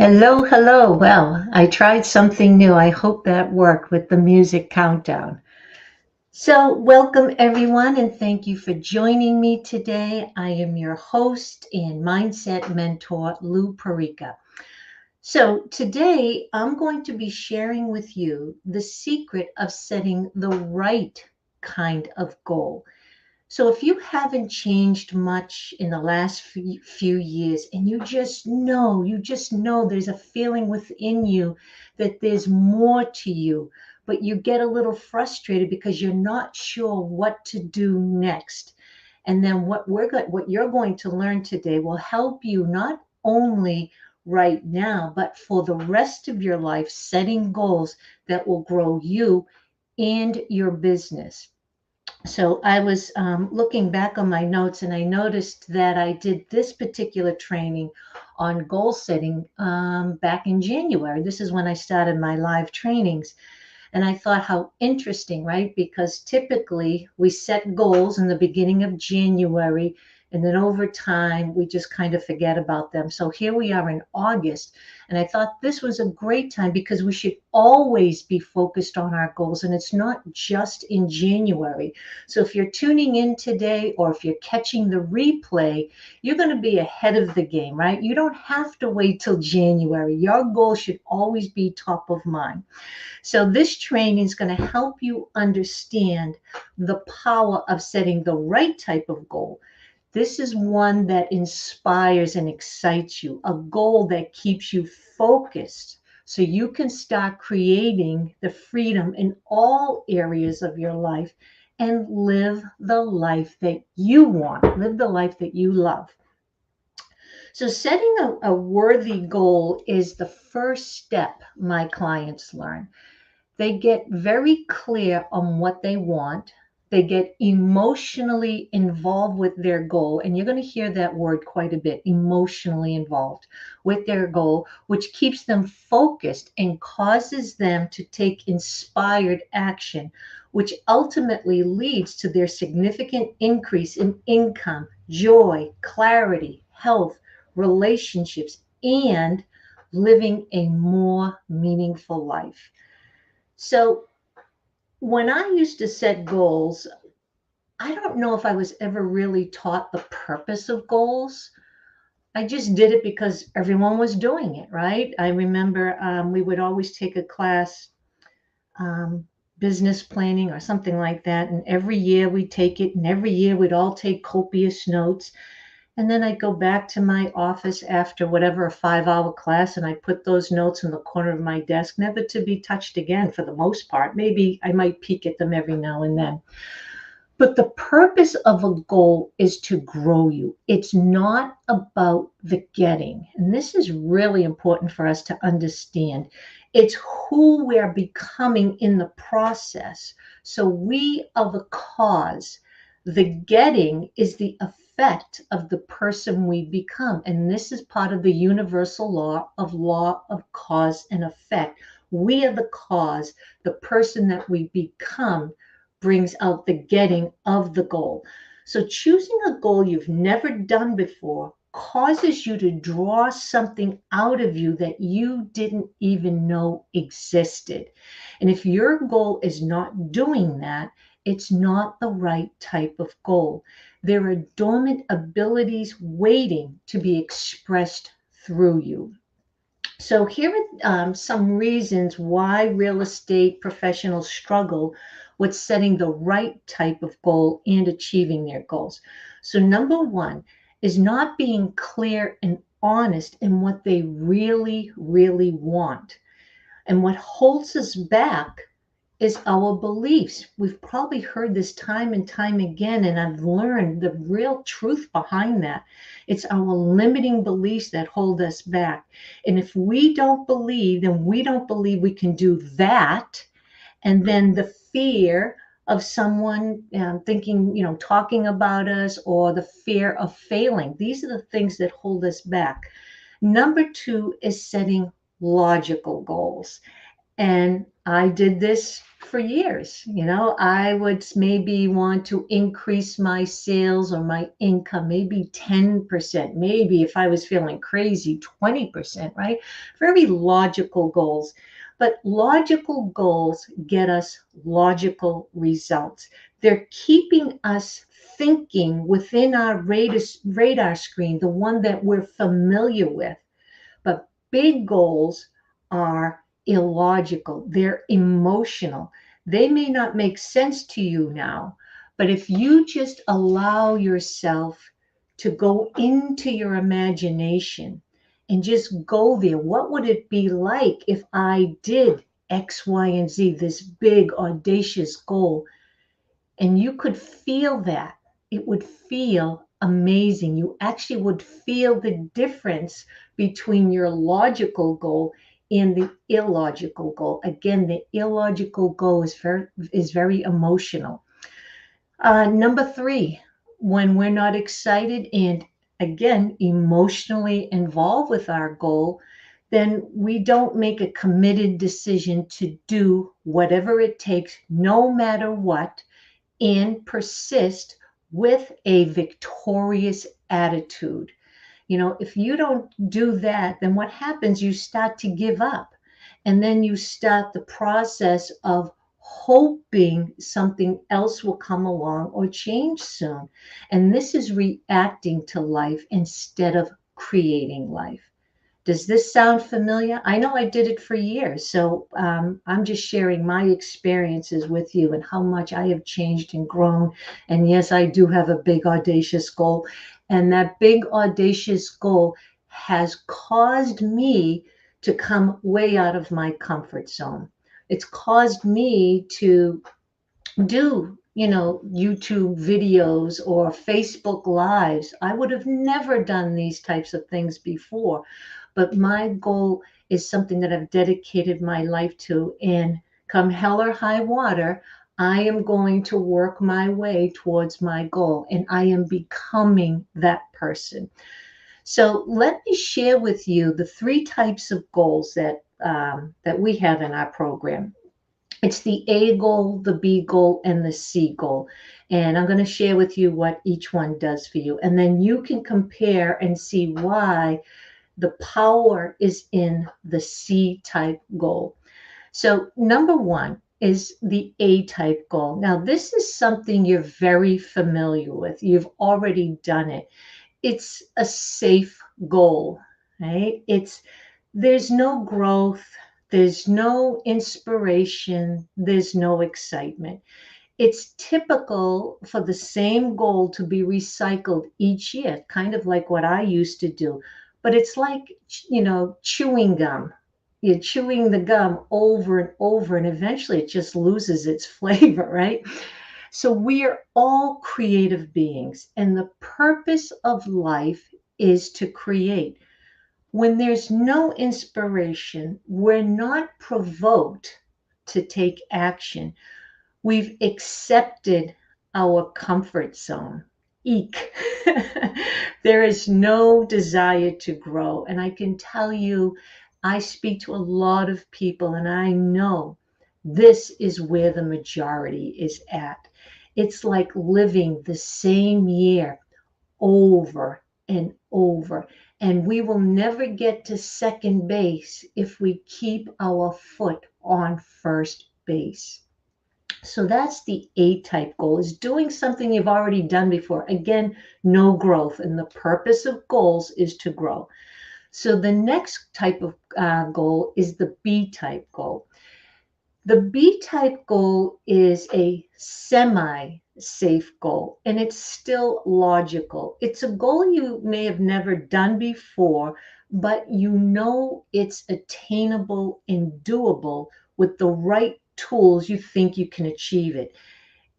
Hello, hello. Well, I tried something new. I hope that worked with the music countdown. So, welcome everyone, and thank you for joining me today. I am your host and mindset mentor, Lou Perica. So, today I'm going to be sharing with you the secret of setting the right kind of goal. So if you haven't changed much in the last few years and you just know there's a feeling within you that there's more to you, but you get a little frustrated because you're not sure what to do next. And then what you're going to learn today will help you not only right now, but for the rest of your life, setting goals that will grow you and your business. So I was looking back on my notes and I noticed that I did this particular training on goal setting back in January. This is when I started my live trainings. And I thought how interesting, right? Because typically we set goals in the beginning of January, and then over time we just kind of forget about them. So here we are in August, and I thought this was a great time because we should always be focused on our goals, and it's not just in January. So if you're tuning in today or if you're catching the replay, you're going to be ahead of the game, right? You don't have to wait till January. Your goal should always be top of mind. So this training is going to help you understand the power of setting the right type of goal. This is one that inspires and excites you, a goal that keeps you focused so you can start creating the freedom in all areas of your life and live the life that you want, live the life that you love. So, setting a worthy goal is the first step my clients learn. They get very clear on what they want. They get emotionally involved with their goal. And you're going to hear that word quite a bit, emotionally involved with their goal, which keeps them focused and causes them to take inspired action, which ultimately leads to their significant increase in income, joy, clarity, health, relationships, and living a more meaningful life. So when I used to set goals, I don't know if I was ever really taught the purpose of goals. I just did it because everyone was doing it, right? I remember we would always take a class, um, business planning or something like that. And every year we'd take it, and every year we'd all take copious notes. And then I'd go back to my office after whatever a 5 hour class, and I put those notes in the corner of my desk, never to be touched again for the most part. Maybe I might peek at them every now and then. But the purpose of a goal is to grow you. It's not about the getting. And this is really important for us to understand. It's who we're becoming in the process. So we are the cause. The getting is the effect of the person we become. And this is part of the universal law of cause and effect. We are the cause. The person that we become brings out the getting of the goal. So choosing a goal you've never done before causes you to draw something out of you that you didn't even know existed. And if your goal is not doing that, it's not the right type of goal. There are dormant abilities waiting to be expressed through you. So here are some reasons why real estate professionals struggle with setting the right type of goal and achieving their goals. So number one is not being clear and honest in what they really, really want. And what holds us back is our beliefs. We've probably heard this time and time again, and I've learned the real truth behind that. It's our limiting beliefs that hold us back. And if we don't believe, then we don't believe we can do that. And then the fear of someone thinking, talking about us, or the fear of failing. These are the things that hold us back. Number two is setting logical goals. And I did this for years. I would maybe want to increase my sales or my income, maybe 10%, maybe if I was feeling crazy, 20%, right? Very logical goals. But logical goals get us logical results. They're keeping us thinking within our radar screen, the one that we're familiar with. But big goals are illogical, they're emotional. They may not make sense to you now, but if you just allow yourself to go into your imagination and just go there, what would it be like if I did X, Y, and Z, this big, audacious goal? And you could feel that. It would feel amazing. You actually would feel the difference between your logical goal and the illogical goal. Again, the illogical goal is very emotional. Number three, when we're not excited and again emotionally involved with our goal, then we don't make a committed decision to do whatever it takes, no matter what, and persist with a victorious attitude. If you don't do that, then what happens? You start to give up. And then you start the process of hoping something else will come along or change soon. And this is reacting to life instead of creating life. Does this sound familiar? I know I did it for years. So I'm just sharing my experiences with you and how much I have changed and grown. And yes, I do have a big, audacious goal. And that big, audacious goal has caused me to come way out of my comfort zone. It's caused me to do, YouTube videos or Facebook Lives. I would have never done these types of things before, but my goal is something that I've dedicated my life to. And come hell or high water, I am going to work my way towards my goal, and I am becoming that person. So let me share with you the three types of goals that we have in our program. It's the A goal, the B goal, and the C goal. And I'm going to share with you what each one does for you. And then you can compare and see why the power is in the C type goal. So, number one is the A type goal. Now, this is something you're very familiar with. You've already done it. It's a safe goal, right? There's no growth, there's no inspiration, there's no excitement. It's typical for the same goal to be recycled each year, kind of like what I used to do. But it's like, chewing gum. You're chewing the gum over and over, and eventually it just loses its flavor, right? So we are all creative beings, and the purpose of life is to create. When there's no inspiration, we're not provoked to take action. We've accepted our comfort zone. Eek. There is no desire to grow. And I can tell you, I speak to a lot of people, and I know this is where the majority is at. It's like living the same year over and over. And we will never get to second base if we keep our foot on first base. So that's the A type goal, is doing something you've already done before. Again, no growth. And the purpose of goals is to grow. So the next type of goal is the B type goal. The B type goal is a semi safe goal, and it's still logical. It's a goal you may have never done before, but you know it's attainable and doable with the right tools. You think you can achieve it.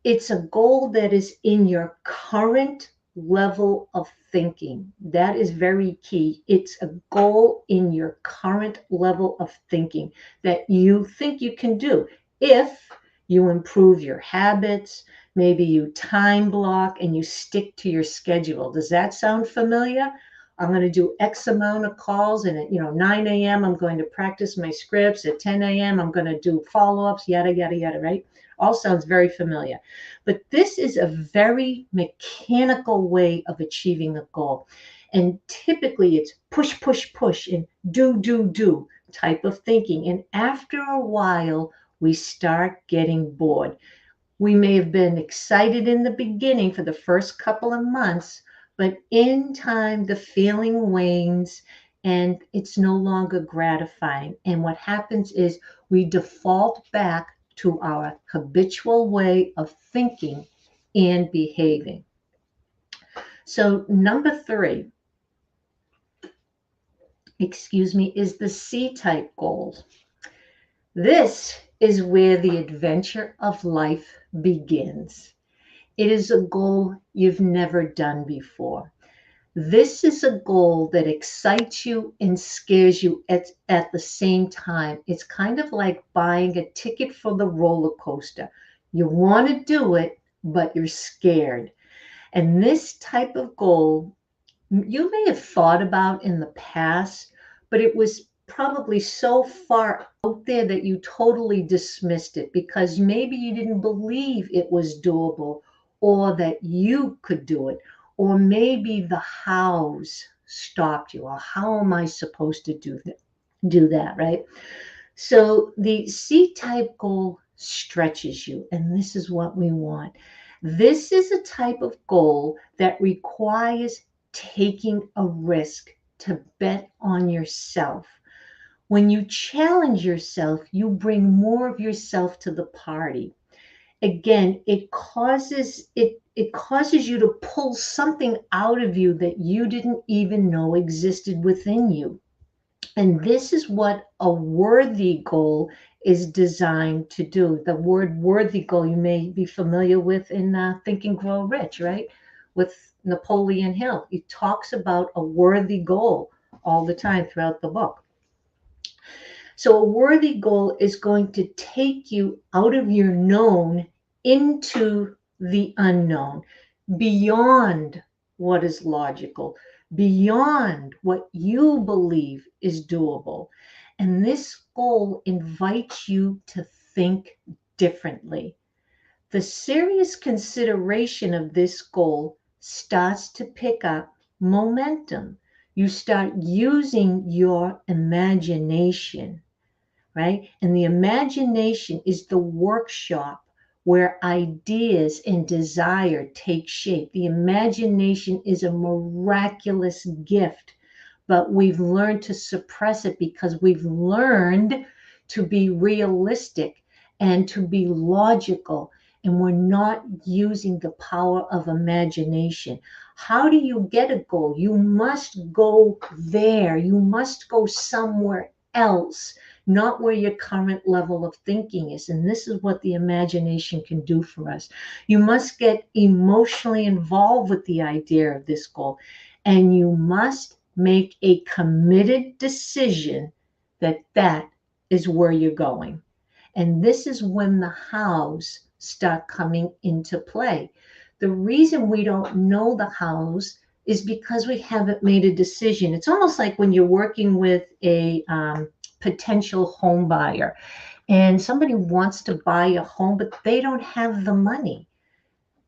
It's a goal that is in your current level of thinking. That is very key. It's a goal in your current level of thinking that you think you can do. If you improve your habits, maybe you time block and you stick to your schedule. Does that sound familiar? I'm going to do X amount of calls, and at 9 a.m. I'm going to practice my scripts. At 10 a.m. I'm going to do follow-ups, yada yada yada, right? All sounds very familiar. But this is a very mechanical way of achieving a goal. And typically it's push, push, push, and do type of thinking. And after a while, we start getting bored. We may have been excited in the beginning for the first couple of months, but in time, the feeling wanes and it's no longer gratifying. And what happens is we default back to our habitual way of thinking and behaving. So, number 3, is the C-type goals. This is where the adventure of life begins. It is a goal you've never done before. This is a goal that excites you and scares you at the same time. It's kind of like buying a ticket for the roller coaster. You want to do it, but you're scared. And this type of goal you may have thought about in the past, but it was probably so far out there that you totally dismissed it because maybe you didn't believe it was doable or that you could do it, or maybe the hows stopped you, or how am I supposed to do that, right? So the C type goal stretches you, and this is what we want. This is a type of goal that requires taking a risk to bet on yourself. When you challenge yourself, you bring more of yourself to the party. Again, it causes you to pull something out of you that you didn't even know existed within you. And this is what a worthy goal is designed to do. The word worthy goal you may be familiar with in Think and Grow Rich, right? With Napoleon Hill. He talks about a worthy goal all the time throughout the book. So a worthy goal is going to take you out of your known into the unknown, beyond what is logical, beyond what you believe is doable. And this goal invites you to think differently. The serious consideration of this goal starts to pick up momentum. You start using your imagination, right? And the imagination is the workshop where ideas and desire take shape. The imagination is a miraculous gift, but we've learned to suppress it because we've learned to be realistic and to be logical, and we're not using the power of imagination. How do you get a goal? You must go there. You must go somewhere else, not where your current level of thinking is. And this is what the imagination can do for us. You must get emotionally involved with the idea of this goal, and you must make a committed decision that that is where you're going. And this is when the hows start coming into play. The reason we don't know the hows is because we haven't made a decision. It's almost like when you're working with a potential home buyer and somebody wants to buy a home, but they don't have the money.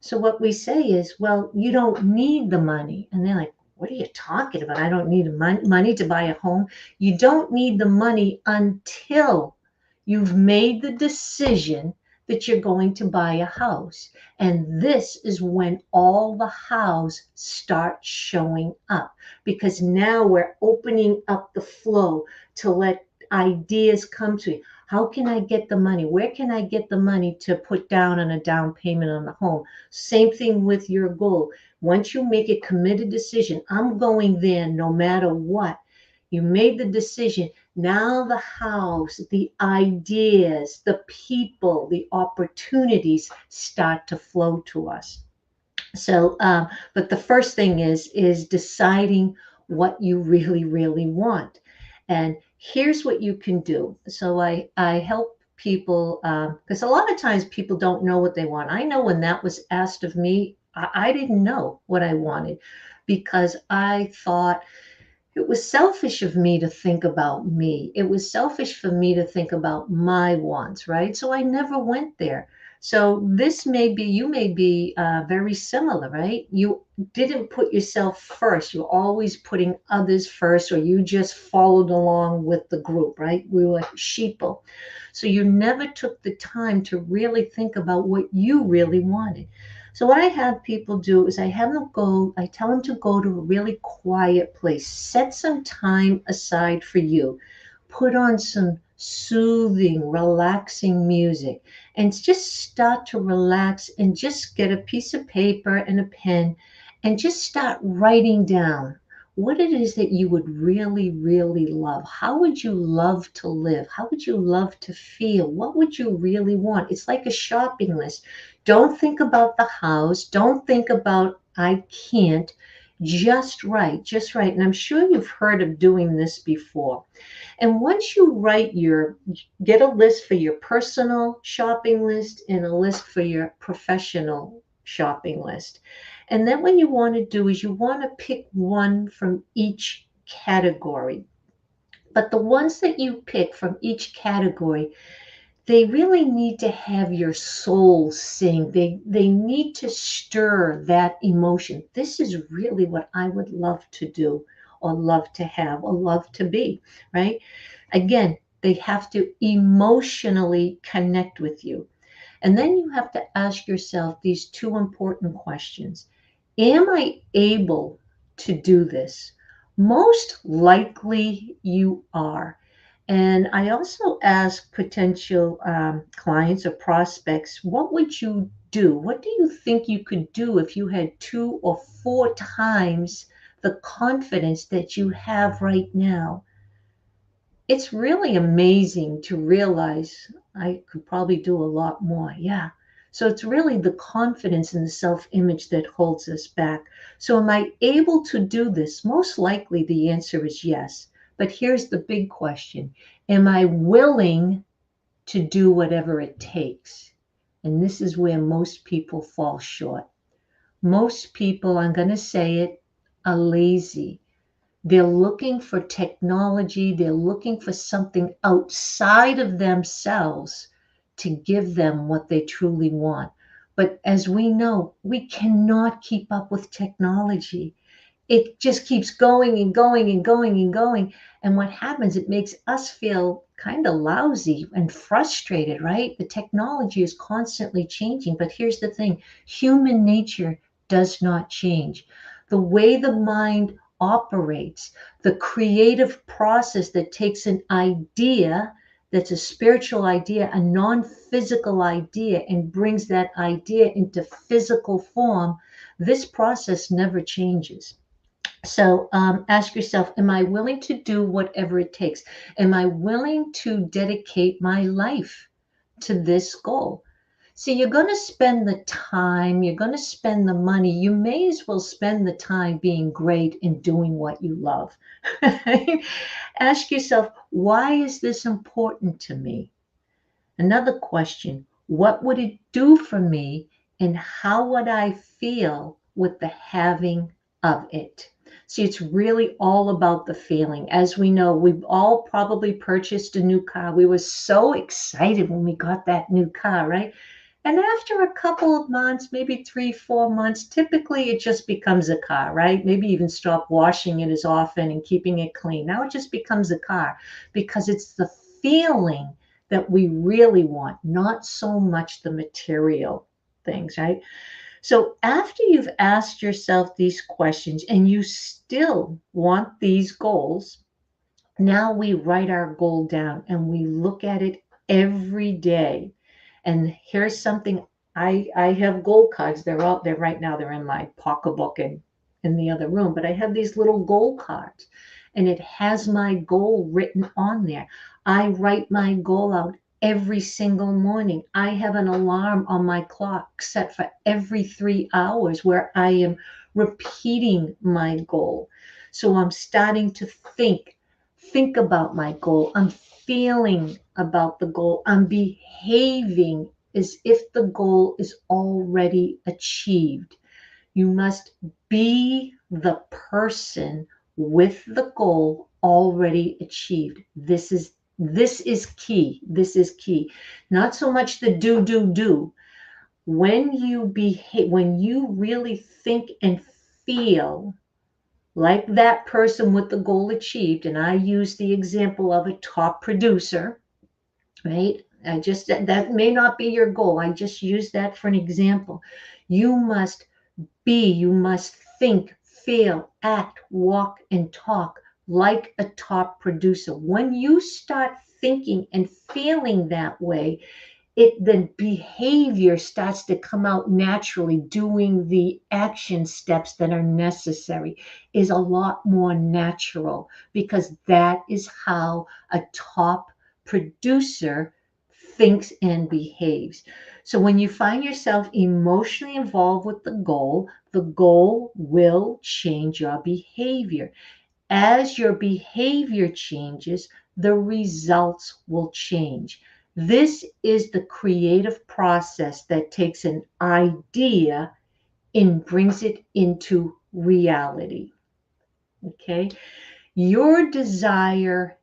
So what we say is, well, you don't need the money. And they're like, what are you talking about? I don't need money to buy a home. You don't need the money until you've made the decision that you're going to buy a house. And this is when all the hows start showing up, because now we're opening up the flow to let ideas come to you. How can I get the money? Where can I get the money to put down on a down payment on the home? Same thing with your goal. Once you make a committed decision, I'm going there no matter what. You made the decision. Now the house, the ideas, the people, the opportunities start to flow to us. So, but the first thing is deciding what you really, really want. And here's what you can do. So I help people because a lot of times people don't know what they want. I know when that was asked of me, I didn't know what I wanted because I thought it was selfish of me to think about me. It was selfish for me to think about my wants, right? So I never went there. So this may be, you may be very similar, right? You didn't put yourself first. You're always putting others first, or you just followed along with the group, right? We were sheeple. So you never took the time to really think about what you really wanted. So what I have people do is I tell them to go to a really quiet place, set some time aside for you, put on some soothing, relaxing music, and just start to relax and just get a piece of paper and a pen and just start writing down what it is that you would really, really love. How would you love to live? How would you love to feel? What would you really want? It's like a shopping list. Don't think about the house. Don't think about I can't. Just write, just write. And I'm sure you've heard of doing this before. And once you get a list for your personal shopping list and a list for your professional shopping list. And then what you want to do is you want to pick one from each category. But the ones that you pick from each category, they really need to have your soul sing. They need to stir that emotion. This is really what I would love to do or love to have or love to be, right? Again, they have to emotionally connect with you. And then you have to ask yourself these two important questions. Am I able to do this? Most likely you are. And I also ask potential clients or prospects, what would you do? What do you think you could do if you had 2 or 4 times the confidence that you have right now? It's really amazing to realize I could probably do a lot more. Yeah. So it's really the confidence and the self image that holds us back. So, am I able to do this? Most likely the answer is yes. But here's the big question. Am I willing to do whatever it takes? And this is where most people fall short. Most people, I'm going to say it, are lazy. They're looking for technology. They're looking for something outside of themselves to give them what they truly want. But as we know, we cannot keep up with technology. It just keeps going and going and going and going. And what happens, it makes us feel kind of lousy and frustrated, right? The technology is constantly changing. But here's the thing, human nature does not change. The way the mind operates, the creative process that takes an idea that's a spiritual idea, a non physical idea, and brings that idea into physical form, this process never changes. So ask yourself, am I willing to do whatever it takes? Am I willing to dedicate my life to this goal? So you're going to spend the time, you're going to spend the money. You may as well spend the time being great and doing what you love. Ask yourself, why is this important to me? Another question, what would it do for me and how would I feel with the having of it? See, it's really all about the feeling. As we know, we've all probably purchased a new car. We were so excited when we got that new car, right? And after a couple of months, maybe 3, 4 months, typically it just becomes a car, right? Maybe even stop washing it as often and keeping it clean. Now it just becomes a car because it's the feeling that we really want, not so much the material things, right? So after you've asked yourself these questions and you still want these goals, now we write our goal down and we look at it every day. And here's something, I have goal cards. They're out there right now. They're in my pocketbook and in the other room. But I have these little goal cards and it has my goal written on there. I write my goal out every single morning. I have an alarm on my clock set for every 3 hours where I am repeating my goal. So I'm starting to think about my goal. I'm feeling about the goal. I'm behaving as if the goal is already achieved. You must be the person with the goal already achieved. This is key. This is key. Not so much the do. When you behave, when you really think and feel like that person with the goal achieved, and I use the example of a top producer, right? That may not be your goal. I just use that for an example. You must think, feel, act, walk, and talk like a top producer. When you start thinking and feeling that way, the behavior starts to come out naturally. Doing the action steps that are necessary is a lot more natural, because that is how a top producer thinks and behaves. So when you find yourself emotionally involved with the goal will change your behavior. As your behavior changes, the results will change. This is the creative process that takes an idea and brings it into reality. Okay? Your desire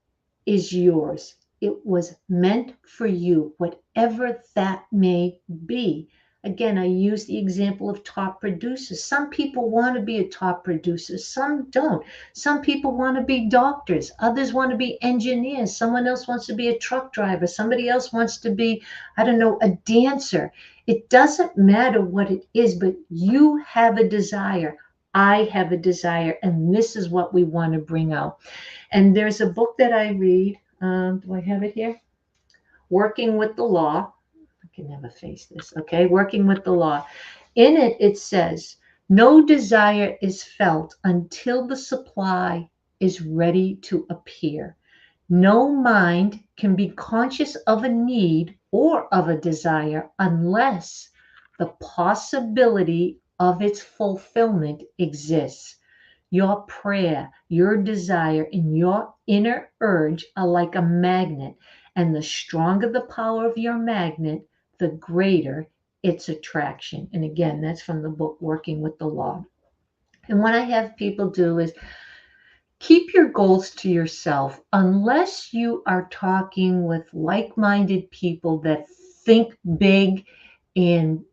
is yours. It was meant for you, whatever that may be. Again, I use the example of top producers. Some people want to be a top producer, some don't. Some people want to be doctors, others want to be engineers, someone else wants to be a truck driver, somebody else wants to be, I don't know, a dancer. It doesn't matter what it is, but you have a desire. I have a desire, and this is what we want to bring out. And there's a book that I read. Do I have it here? Working with the Law. I can never face this. Okay, Working with the Law. In it, it says, no desire is felt until the supply is ready to appear. No mind can be conscious of a need or of a desire unless the possibility of its fulfillment exists. Your prayer, your desire, and your inner urge are like a magnet, and the stronger the power of your magnet, the greater its attraction. And again, that's from the book Working with the Law. And what I have people do is keep your goals to yourself unless you are talking with like-minded people that think big and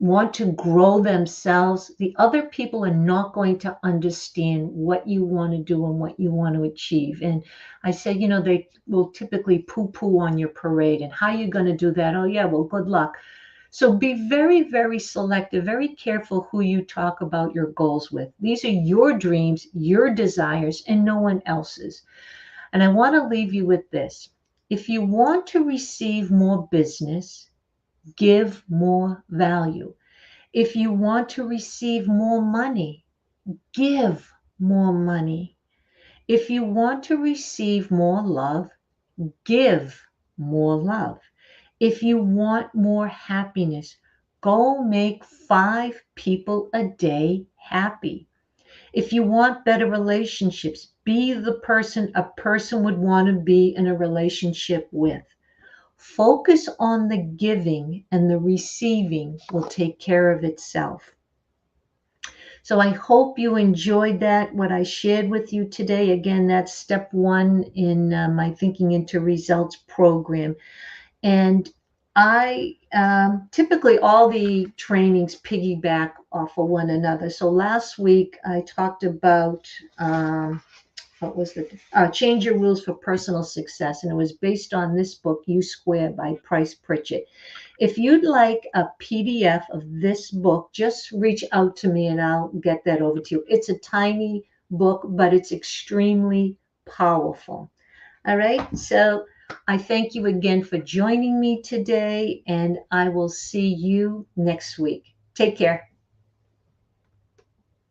want to grow themselves. The other people are not going to understand what you want to do and what you want to achieve. And I say, they will typically poo-poo on your parade. And how are you going to do that? Oh yeah, well, good luck. So be very, very selective, very careful who you talk about your goals with. These are your dreams, your desires, and no one else's. And I want to leave you with this. If you want to receive more business, give more value. If you want to receive more money, give more money. If you want to receive more love, give more love. If you want more happiness, go make 5 people a day happy. If you want better relationships, be the person a person would want to be in a relationship with. Focus on the giving, and the receiving will take care of itself. So I hope you enjoyed what I shared with you today. Again, that's step 1 in my Thinking into Results program. And I typically all the trainings piggyback off of one another. So last week I talked about what was the Change Your Rules for Personal Success, and it was based on this book, U Squared by Price Pritchett. If you'd like a PDF of this book, just reach out to me and I'll get that over to you. It's a tiny book, but it's extremely powerful. All right, so I thank you again for joining me today, and I will see you next week. Take care.